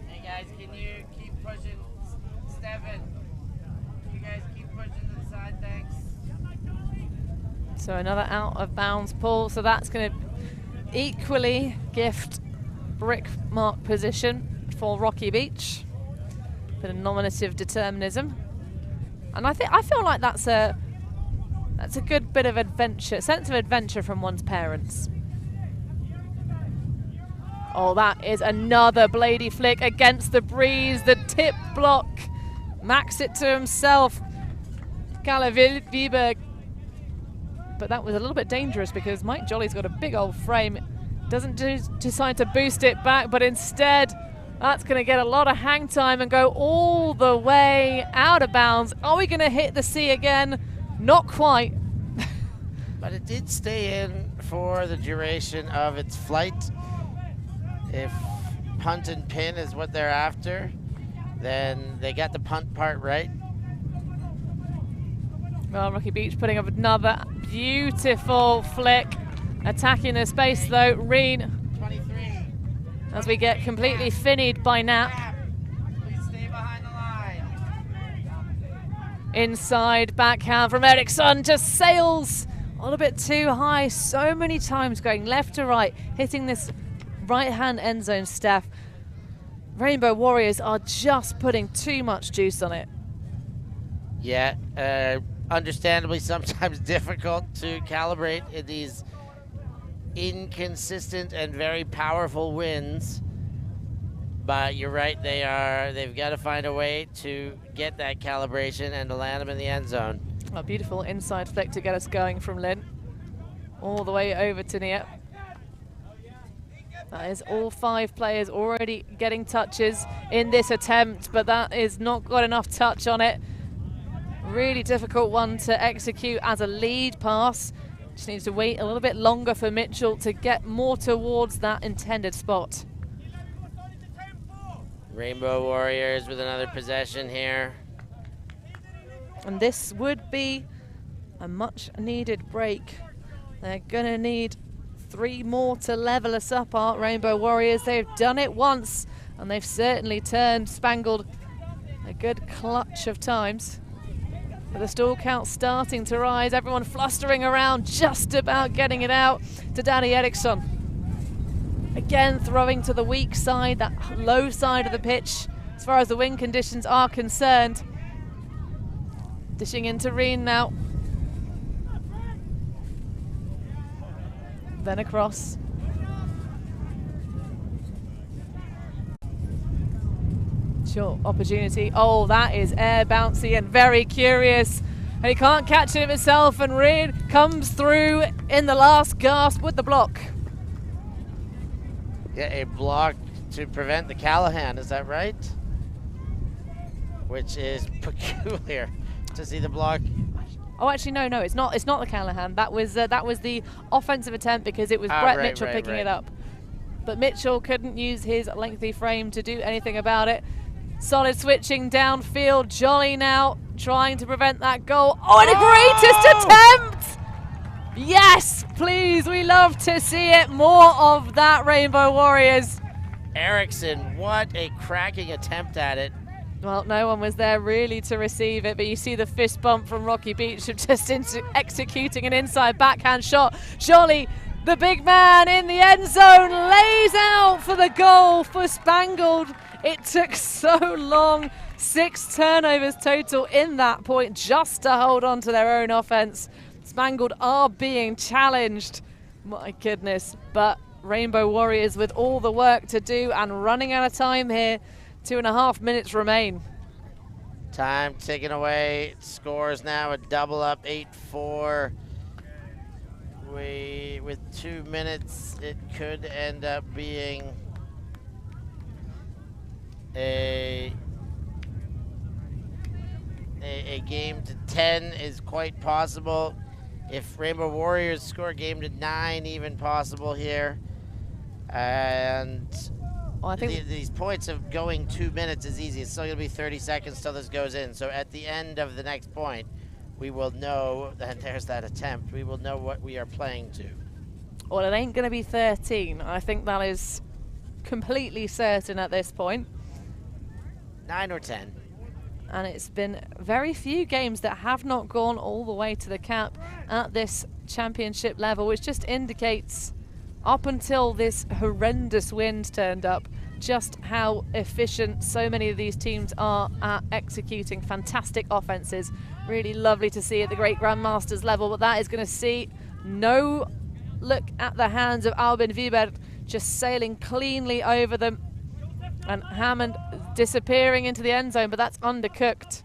Hey guys, can you keep pushing? Stefan, you guys keep pushing to the side, thanks.
So another out of bounds pull. So that's going to equally gift brick mark position for Rocky Beach. Bit of nominative determinism. And I feel like that's a good bit of adventure, sense of adventure from one's parents. Oh, that is another bladey flick against the breeze. The tip block. Max it to himself. Kalle Wiberg. But that was a little bit dangerous because Mike Jolly's got a big old frame. Doesn't decide to boost it back, but instead that's going to get a lot of hang time and go all the way out of bounds. Are we going to hit the sea again? Not quite.
But it did stay in for the duration of its flight. If punt and pin is what they're after, then they got the punt part right.
Well, Rocky Beach putting up another beautiful flick. Attacking the space though, Reen.
23.
As we get completely finnied by Nap.
Please stay behind the line.
Inside backhand from Eriksson, just sails a little bit too high. So many times going left to right, hitting this right-hand end zone, Steph. Rainbow Warriors are just putting too much juice on it.
Yeah, understandably sometimes difficult to calibrate in these inconsistent and very powerful winds. But you're right, they've got to find a way to get that calibration and to land them in the end zone.
A beautiful inside flick to get us going from Lynn. All the way over to Nia. That is all 5 players already getting touches in this attempt, but that is not got enough touch on it. Really difficult one to execute as a lead pass. Just needs to wait a little bit longer for Mitchell to get more towards that intended spot.
Rainbow Warriors with another possession here.
And this would be a much needed break. They're gonna need 3 more to level us up, Art. Rainbow Warriors, they've done it once, and they've certainly turned Spangled a good clutch of times. With the stall count starting to rise, everyone flustering around, just about getting it out to Danny Eriksson. Again, throwing to the weak side, that low side of the pitch, as far as the wind conditions are concerned. Dishing into Reen now. Then across. Short opportunity. Oh, that is air bouncy and very curious. And he can't catch it himself, and Reen comes through in the last gasp with the block.
Yeah, a block to prevent the Callahan, is that right? Which is peculiar to see the block.
Oh, actually, no, it's not. It's not the Callahan. That was the offensive attempt because it was Brett Mitchell picking it up. But Mitchell couldn't use his lengthy frame to do anything about it. Solid switching downfield. Jolly now trying to prevent that goal. Oh, and a greatest attempt! Yes, please. We love to see it. More of that, Rainbow Warriors.
Eriksson, what a cracking attempt at it.
Well, no one was there really to receive it, but you see the fist bump from Rocky Beach of just executing an inside backhand shot. Jolly, the big man in the end zone, lays out for the goal for Spangled. It took so long, 6 turnovers total in that point just to hold on to their own offense. Spangled are being challenged, my goodness, but Rainbow Warriors with all the work to do and running out of time here. 2.5 minutes remain.
Time ticking away. Scores now a double up, 8-4. With 2 minutes, it could end up being a game to 10 is quite possible. If Rainbow Warriors score a game to 9, even possible here. And
well, I think
these points of going 2 minutes is easy. It's still going to be 30 seconds till this goes in. So at the end of the next point, we will know, and there's that attempt, we will know what we are playing to.
Well, it ain't going to be 13. I think that is completely certain at this point.
9 or 10.
And it's been very few games that have not gone all the way to the cap at this championship level, which just indicates, up until this horrendous wind turned up, just how efficient so many of these teams are at executing fantastic offenses. Really lovely to see at the Great Grandmasters level, but that is going to see no look at the hands of Albin Wiebert, just sailing cleanly over them. And Hammond disappearing into the end zone, but that's undercooked.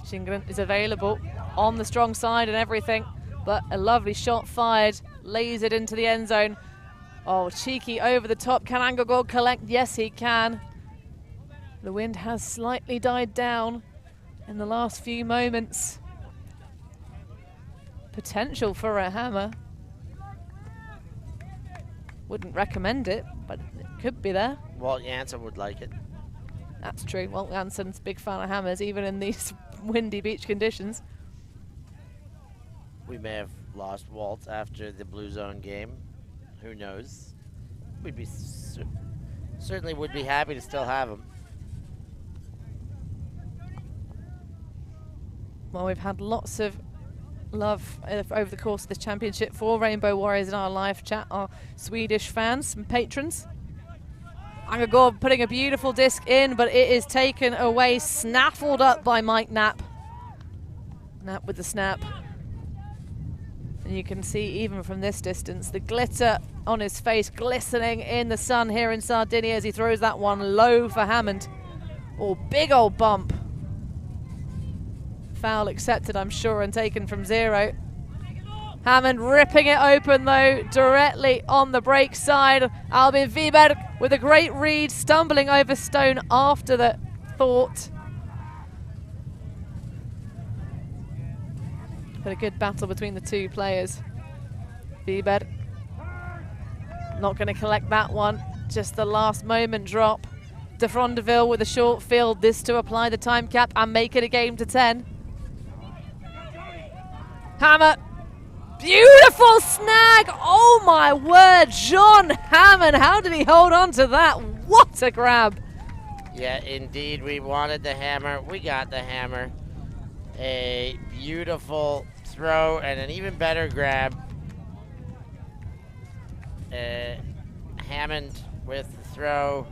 Shingren is available on the strong side and everything, but a lovely shot fired, lays it into the end zone. Oh, cheeky over the top. Can Angogol collect? Yes, he can. The wind has slightly died down in the last few moments. Potential for a hammer. Wouldn't recommend it, but it could be there.
Walt Janssen would like it.
That's true. Walt Janssen's a big fan of hammers, even in these windy beach conditions.
We may have lost Walt after the Blue Zone game. Who knows? We'd be certainly would be happy to still have him.
Well, we've had lots of love over the course of this championship for Rainbow Warriors in our live chat, our Swedish fans and patrons. Angagor putting a beautiful disc in, but it is taken away, snaffled up by Mike Knapp. Knapp with the snap. And you can see even from this distance the glitter on his face glistening in the sun here in Sardinia as he throws that one low for Hammond. Oh, big old bump. Foul accepted, I'm sure, and taken from zero. Hammond ripping it open though, directly on the break side. Albin Wiberg with a great read, stumbling over stone after the thought. But a good battle between the two players. Wiberg not going to collect that one, just the last moment drop. De Frondeville with a short field, this to apply the time cap and make it a game to 10. Hammer, beautiful snag, oh my word, John Hammond, how did he hold on to that? What a grab.
Yeah, indeed, we wanted the hammer, we got the hammer. A beautiful throw and an even better grab. Hammond with the throw,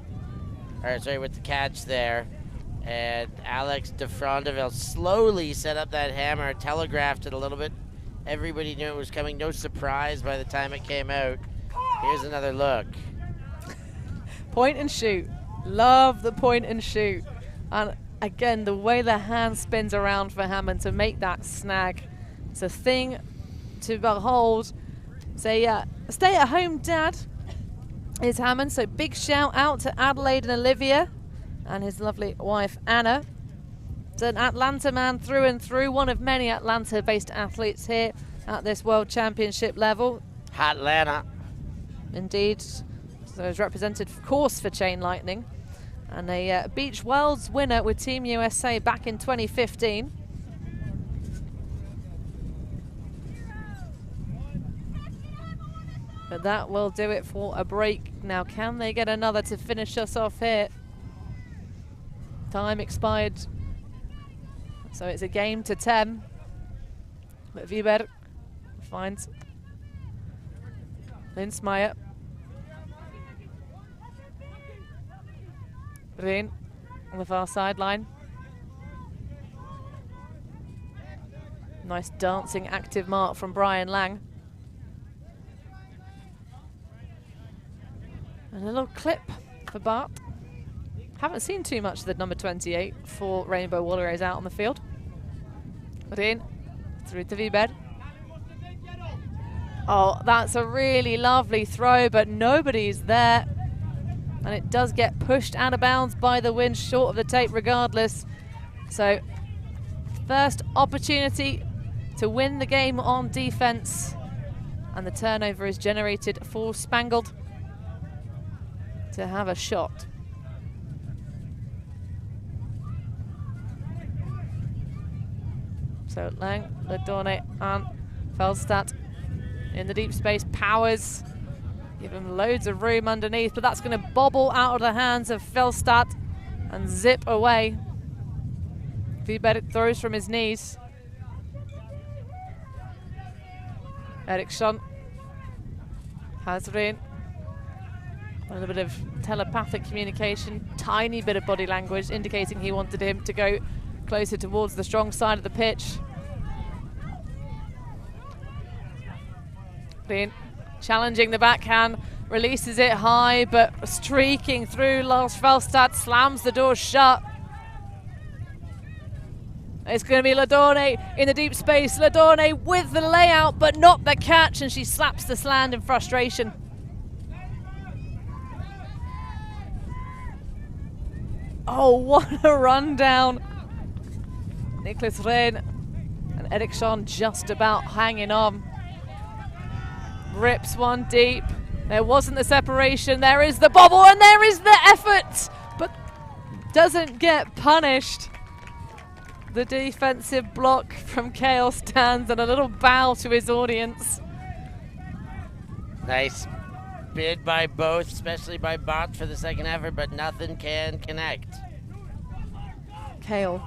or sorry, with the catch there. And Alex de Frondeville slowly set up that hammer, telegraphed it a little bit. Everybody knew it was coming, no surprise by the time it came out. Here's another look.
Point and shoot. Love the point and shoot. And again, the way the hand spins around for Hammond to make that snag. It's a thing to behold. Say, stay at home dad is Hammond. So big shout out to Adelaide and Olivia and his lovely wife Anna. It's an Atlanta man through and through, one of many Atlanta-based athletes here at this World Championship level.
Atlanta.
Indeed. So he's represented, of course, for Chain Lightning. And a Beach Worlds winner with Team USA back in 2015. But that will do it for a break. Now, can they get another to finish us off here? Time expired. So it's a game to 10. But Wiberg finds Linsmeyer. Green on the far sideline. Nice dancing active mark from Brian Lang. And a little clip for Bart. Haven't seen too much of the number 28 for Rainbow Warriors out on the field. Green through to Wiberg. Oh, that's a really lovely throw, but nobody's there. And it does get pushed out of bounds by the wind, short of the tape regardless. So, first opportunity to win the game on defense. And the turnover is generated for Spangled to have a shot. So Lang, Ledorne and Felstad in the deep space. Powers, give him loads of room underneath, but that's going to bobble out of the hands of Felstad and zip away. Wiberg throws from his knees. Eriksson has Rin. A little bit of telepathic communication, tiny bit of body language indicating he wanted him to go closer towards the strong side of the pitch. Rin challenging the backhand, releases it high, but streaking through. Lars Felstad slams the door shut. It's going to be Ledorne in the deep space. Ledorne with the layout, but not the catch, and she slaps the sland in frustration. Oh, what a rundown. Niklas Rehn and Eriksson just about hanging on. Rips one deep. There wasn't the separation, there is the bobble, and there is the effort, but doesn't get punished. The defensive block from Kale stands and a little bow to his audience.
Nice bid by both, especially by Bot for the second effort, but nothing can connect.
Kale,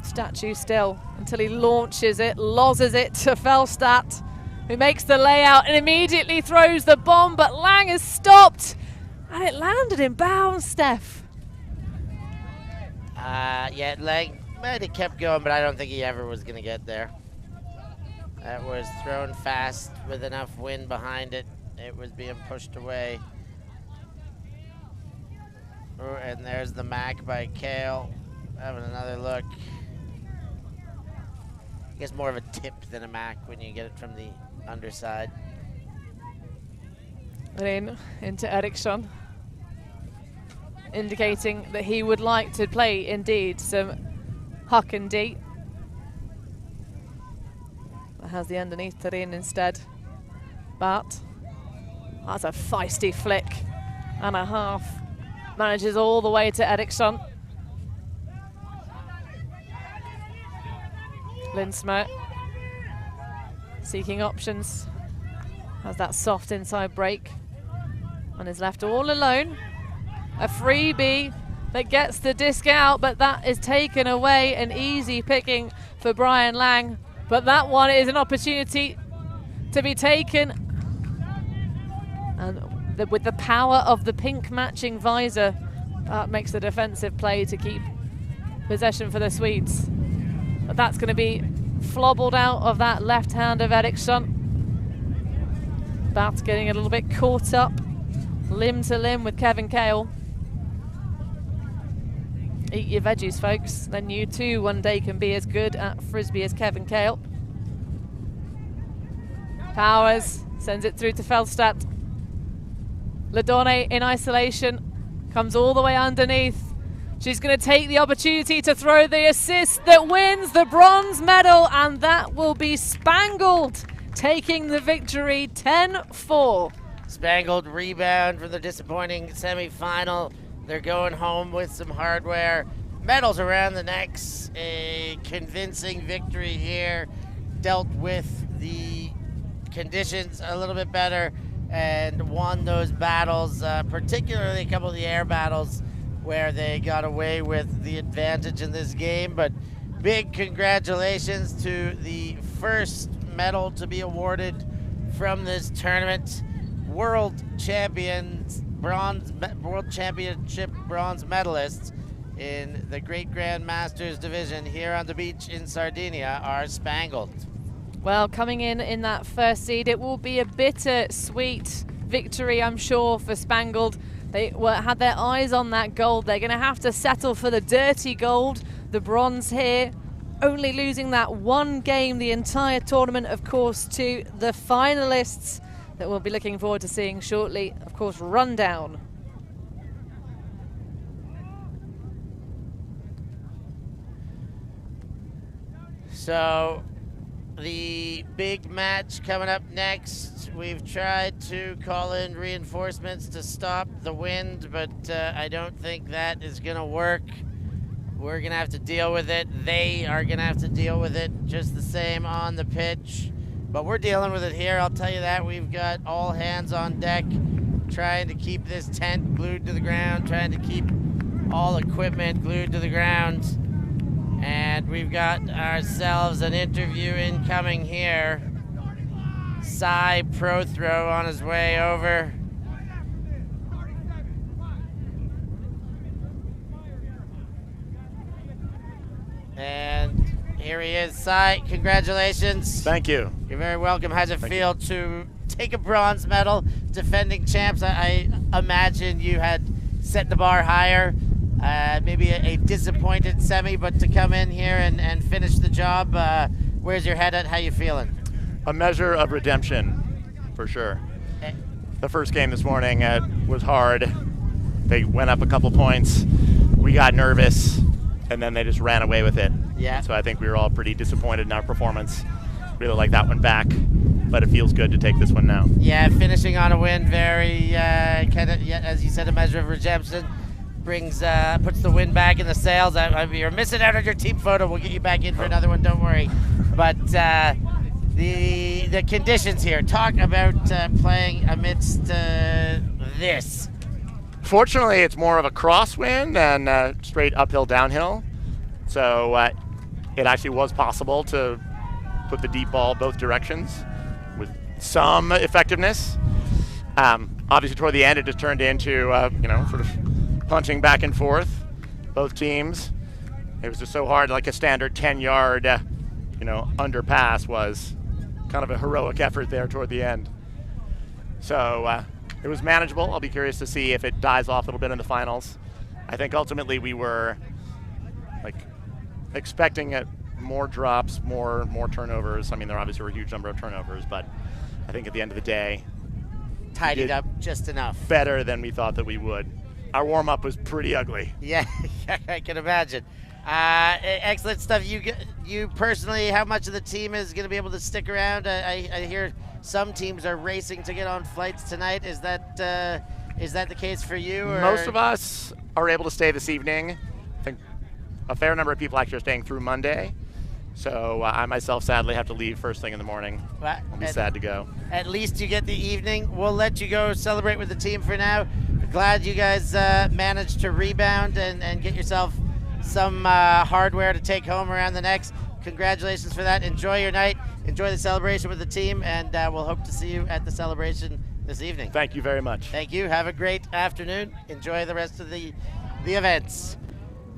statue still until he launches it, loses it to Felstat, who makes the layout and immediately throws the bomb, but Lang is stopped, and it landed in bounds, Steph.
Yeah, Lang might have kept going, but I don't think he ever was going to get there. That was thrown fast with enough wind behind it. It was being pushed away. Oh, and there's the Mac by Kale. Having another look. I guess more of a tip than a Mac when you get it from the underside.
Into Eriksson, indicating that he would like to play indeed some Huck and D. That has the underneath terrain instead. But that's a feisty flick and a half. Manages all the way to Eriksson. Lindsmer seeking options. Has that soft inside break and is left all alone. A freebie that gets the disc out, but that is taken away. An easy picking for Brian Lang, but that one is an opportunity to be taken. And with the power of the pink matching visor, that makes the defensive play to keep possession for the Swedes. But that's going to be flobbled out of that left hand of Eriksson. Bat getting a little bit caught up, limb to limb with Kevin Kale. Eat your veggies, folks. Then you too one day can be as good at Frisbee as Kevin Kale. Powers sends it through to Felstat. Ladone in isolation, comes all the way underneath. She's going to take the opportunity to throw the assist that wins the bronze medal, and that will be Spangled taking the victory 10-4.
Spangled rebound from the disappointing semi-final. They're going home with some hardware. Medals around the necks. A convincing victory here. Dealt with the conditions a little bit better and won those battles, particularly a couple of the air battles where they got away with the advantage in this game. But big congratulations to the first medal to be awarded from this tournament. World Championship bronze medalists in the Great Grand Masters division here on the beach in Sardinia are Spangled.
Well, coming in that first seed, it will be a bittersweet victory, I'm sure, for Spangled. They had their eyes on that gold. They're going to have to settle for the dirty gold, the bronze here. Only losing that one game the entire tournament, of course, to the finalists that we'll be looking forward to seeing shortly. Of course, rundown.
So the big match coming up next. We've tried to call in reinforcements to stop the wind, but I don't think that is going to work. We're going to have to deal with it. They are going to have to deal with it just the same on the pitch. But we're dealing with it here, I'll tell you that. We've got all hands on deck trying to keep this tent glued to the ground, trying to keep all equipment glued to the ground. And we've got ourselves an interview incoming here. Cy Prothrow on his way over. And here he is. Cy, congratulations.
Thank you.
You're very welcome. How's it feel to take a bronze medal, defending champs? I imagine you had set the bar higher. Maybe a disappointed semi, but to come in here and finish the job, where's your head at? How you feeling?
A measure of redemption, for sure. The first game this morning was hard. They went up a couple points. We got nervous, and then they just ran away with it.
Yeah.
So I think we were all pretty disappointed in our performance. Really like that one back. but it feels good to take this one now.
Yeah, finishing on a win, very kind of, as you said, a measure of redemption. Brings puts the wind back in the sails. You're missing out on your team photo. We'll get you back in for another one. Don't worry. But the conditions here. Talk about playing amidst this.
Fortunately, it's more of a crosswind than straight uphill downhill. So it actually was possible to put the deep ball both directions with some effectiveness. Obviously, toward the end, it just turned into sort of punching back and forth, both teams. It was just so hard, like a standard 10-yard, underpass was kind of a heroic effort there toward the end. So it was manageable. I'll be curious to see if it dies off a little bit in the finals. I think ultimately we were expecting more drops, more turnovers. I mean, there obviously were a huge number of turnovers, but I think at the end of the day,
tidied up just enough.
Better than we thought that we would. Our warm-up was pretty ugly.
Yeah, I can imagine. Excellent stuff. You personally, how much of the team is going to be able to stick around? I hear some teams are racing to get on flights tonight. Is that the case for you? Or?
Most of us are able to stay this evening. I think a fair number of people actually are staying through Monday. So I myself sadly have to leave first thing in the morning.
Well,
I'll be sad to go.
At least you get the evening. We'll let you go celebrate with the team for now. Glad you guys managed to rebound and get yourself some hardware to take home around the necks. Congratulations for that. Enjoy your night. Enjoy the celebration with the team, and we'll hope to see you at the celebration this evening.
Thank you very much.
Thank you. Have a great afternoon. Enjoy the rest of the events.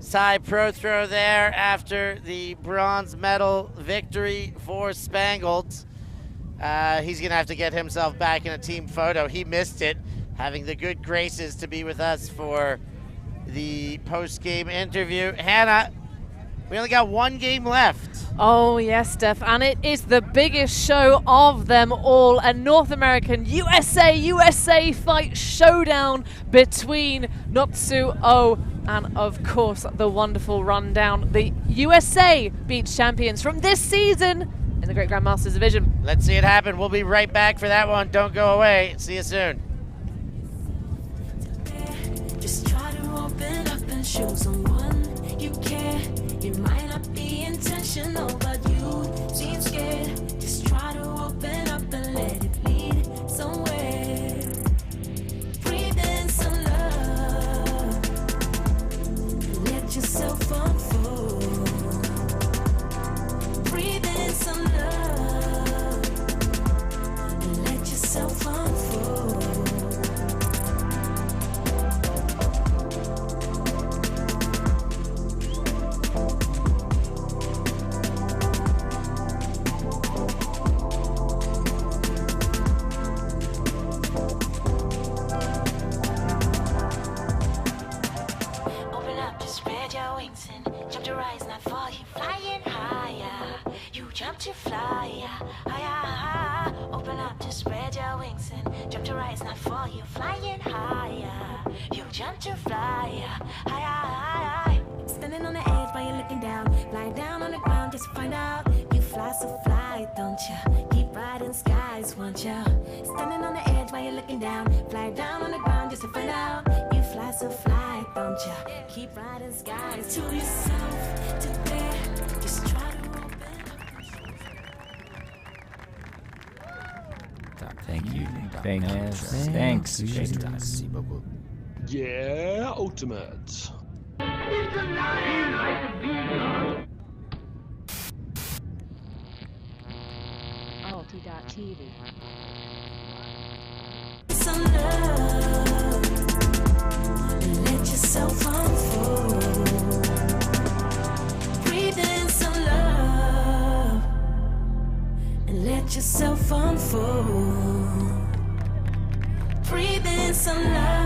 Cy Prothro there after the bronze medal victory for Spangled. He's going to have to get himself back in a team photo. He missed it, having the good graces to be with us for the post-game interview. Hannah, we only got one game left.
Oh, yes, Steph, and it is the biggest show of them all, a North American USA fight showdown between Notsuo and, of course, the wonderful rundown, the USA beach champions from this season in the Great Grandmasters division.
Let's see it happen. We'll be right back for that one. Don't go away. See you soon.
Just try to open up and show someone you care. It might not be intentional, but you seem scared. Just try to open up and let it lead somewhere. Breathe in some love. Let yourself unfold. Breathe in some love. Let yourself unfold. Jump to fly, higher. Open up to spread your wings and jump to rise, not fall. You flying higher. You jump to fly, higher. Standing on the edge while you're looking down, lying down on the ground just to find out. You fly so fly, don't you? Keep riding skies, won't you? Standing on the edge while you're looking down, fly down on the ground just to find out. You fly so fly, don't you? Keep riding skies. To yourself, to there, just try to.
Thank you. Thanks.
Yeah, ultimate.
ULTI.TV.
Some love. Let yourself unfold. Breathe in some love and let yourself unfold. Breathe in some love.